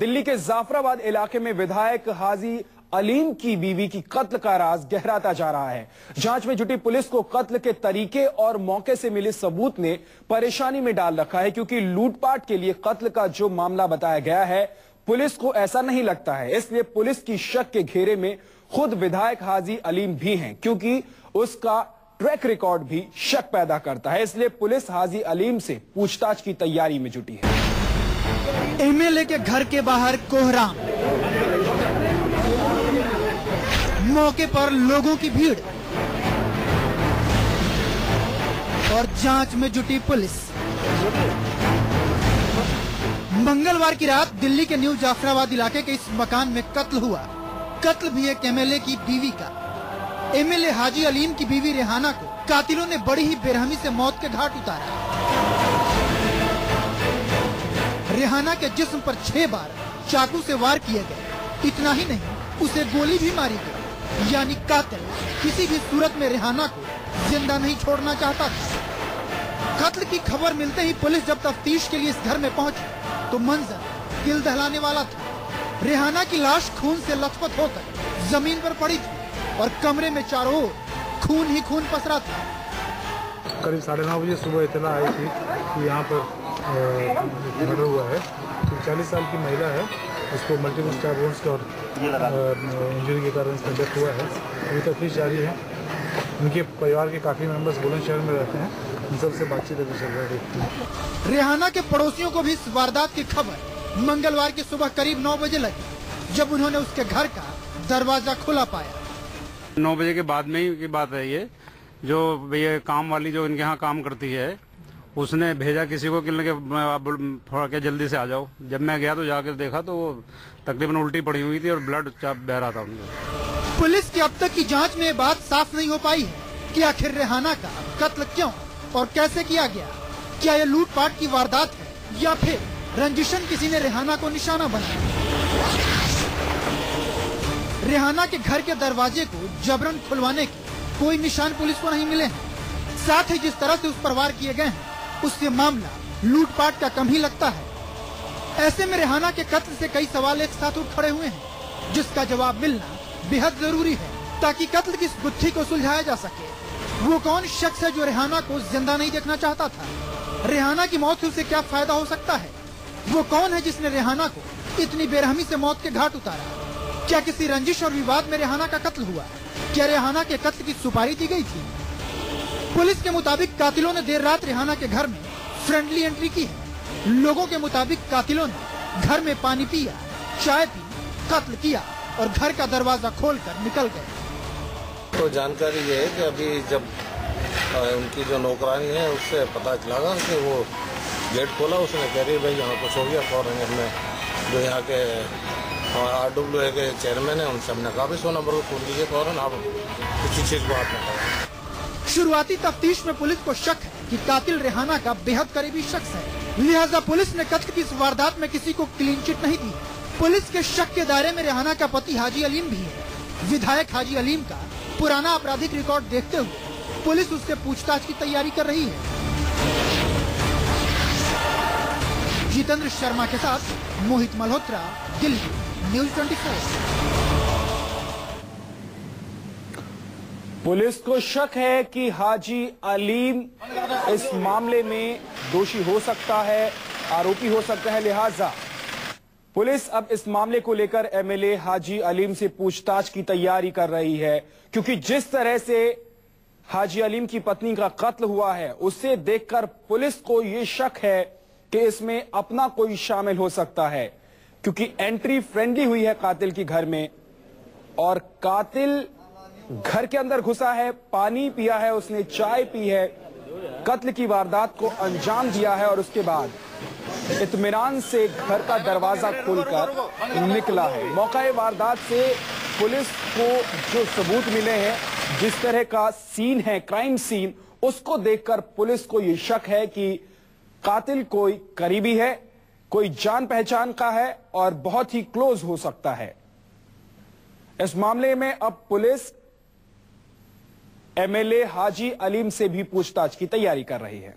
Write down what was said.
दिल्ली के जाफराबाद इलाके में विधायक हाजी अलीम की बीवी की कत्ल का राज गहराता जा रहा है। जांच में जुटी पुलिस को कत्ल के तरीके और मौके से मिले सबूत ने परेशानी में डाल रखा है, क्योंकि लूटपाट के लिए कत्ल का जो मामला बताया गया है पुलिस को ऐसा नहीं लगता है। इसलिए पुलिस की शक के घेरे में खुद विधायक हाजी अलीम भी हैं, क्योंकि उसका ट्रैक रिकॉर्ड भी शक पैदा करता है। इसलिए पुलिस हाजी अलीम से पूछताछ की तैयारी में जुटी है। एमएलए के घर के बाहर कोहराम, मौके पर लोगों की भीड़ और जांच में जुटी पुलिस। मंगलवार की रात दिल्ली के न्यू जाफराबाद इलाके के इस मकान में कत्ल हुआ। कत्ल भी एक एमएलए की बीवी का। एमएलए हाजी अलीम की बीवी रेहाना को कातिलों ने बड़ी ही बेरहमी से मौत के घाट उतारा। रेहाना के जिस्म पर 6 बार चाकू से वार किए गए। इतना ही नहीं, उसे गोली भी मारी गई। यानी कातिल किसी भी सूरत में रेहाना को जिंदा नहीं छोड़ना चाहता था। कत्ल की खबर मिलते ही पुलिस जब तफ्तीश के लिए इस घर में पहुंची तो मंजर दिल दहलाने वाला था। रेहाना की लाश खून से लथपथ होकर जमीन पर पड़ी थी और कमरे में चारों ओर खून ही खून पसरा था। करीब 9:30 बजे सुबह इत्तला आई थी कि यहाँ पर मर्डर हुआ है। 40 साल की महिला है, उसको मल्टीपल स्टार बोन्स का और इंजरी के कारण इसका डेथ हुआ है। अभी तफ्तीश जारी है। उनके परिवार के काफी मेंबर्स बुलंदशहर में रहते हैं, उन सबसे बातचीत अभी चल रही है। रेहाना के पड़ोसियों को भी इस वारदात की खबर मंगलवार की सुबह करीब 9 बजे लगी, जब उन्होंने उसके घर का दरवाजा खुला पाया। 9 बजे के बाद में ही की बात है ये। जो ये काम वाली जो इनके यहाँ काम करती है उसने भेजा किसी को कि थोड़ा क्या जल्दी से आ जाओ। जब मैं गया तो जाकर देखा तो वो तकरीबन उल्टी पड़ी हुई थी और ब्लड बह रहा था उनके। पुलिस की अब तक की जांच में बात साफ नहीं हो पाई है कि आखिर रेहाना का कत्ल क्यों और कैसे किया गया। क्या ये लूटपाट की वारदात है या फिर रंजिशन किसी ने रेहाना को निशाना बनाया। रेहाना के घर के दरवाजे को जबरन खुलवाने के कोई निशान पुलिस को नहीं मिले हैं। साथ ही जिस तरह से उस पर वार किए गए हैं उससे मामला लूटपाट का कम ही लगता है। ऐसे में रेहाना के कत्ल से कई सवाल एक साथ उठ खड़े हुए हैं, जिसका जवाब मिलना बेहद जरूरी है ताकि कत्ल की इस गुत्थी को सुलझाया जा सके। वो कौन शख्स है जो रेहाना को जिंदा नहीं देखना चाहता था। रेहाना की मौत से उसे क्या फायदा हो सकता है। वो कौन है जिसने रेहाना को इतनी बेरहमी से मौत के घाट उतारा। क्या किसी रंजिश और विवाद में रेहाना का कत्ल हुआ। क्या रेहाना के कत्ल की सुपारी दी गई थी। पुलिस के मुताबिक कातिलों ने देर रात रेहाना के घर में फ्रेंडली एंट्री की है। लोगों के मुताबिक कातिलों ने घर में पानी पिया, चाय पी, कत्ल किया और घर का दरवाजा खोलकर निकल गए। तो जानकारी ये है कि अभी जब उनकी जो नौकरानी है उससे पता चला कि वो गेट खोला, उसने कह रही भाई यहाँ कुछ हो गया। फौरन हमने जो यहाँ के RWA के चेयरमैन है उनसे हमने कहा भी 100 नंबर को फोन कीजिए फौरन, आप किसी चीज को हाथ न करें। शुरुआती तफ्तीश में पुलिस को शक है कि कातिल रेहाना का बेहद करीबी शख्स है, लिहाजा पुलिस ने कत्ल की इस वारदात में किसी को क्लीन चिट नहीं दी। पुलिस के शक के दायरे में रेहाना का पति हाजी अलीम भी है। विधायक हाजी अलीम का पुराना आपराधिक रिकॉर्ड देखते हुए पुलिस उससे पूछताछ की तैयारी कर रही है। जितेंद्र शर्मा के साथ मोहित मल्होत्रा, दिल्ली, न्यूज 24। पुलिस को शक है कि हाजी अलीम इस मामले में दोषी हो सकता है, आरोपी हो सकता है। लिहाजा पुलिस अब इस मामले को लेकर एमएलए हाजी अलीम से पूछताछ की तैयारी कर रही है, क्योंकि जिस तरह से हाजी अलीम की पत्नी का कत्ल हुआ है उससे देखकर पुलिस को यह शक है कि इसमें अपना कोई शामिल हो सकता है, क्योंकि एंट्री फ्रेंडली हुई है कातिल की घर में और कातिल घर के अंदर घुसा है, पानी पिया है, उसने चाय पी है, कत्ल की वारदात को अंजाम दिया है और उसके बाद इत्मीनान से घर का दरवाजा खोलकर निकला है। मौका वारदात से पुलिस को जो सबूत मिले हैं, जिस तरह का सीन है, क्राइम सीन, उसको देखकर पुलिस को यह शक है कि कातिल कोई करीबी है, कोई जान पहचान का है और बहुत ही क्लोज हो सकता है। इस मामले में अब पुलिस एमएलए हाजी अलीम से भी पूछताछ की तैयारी कर रही है।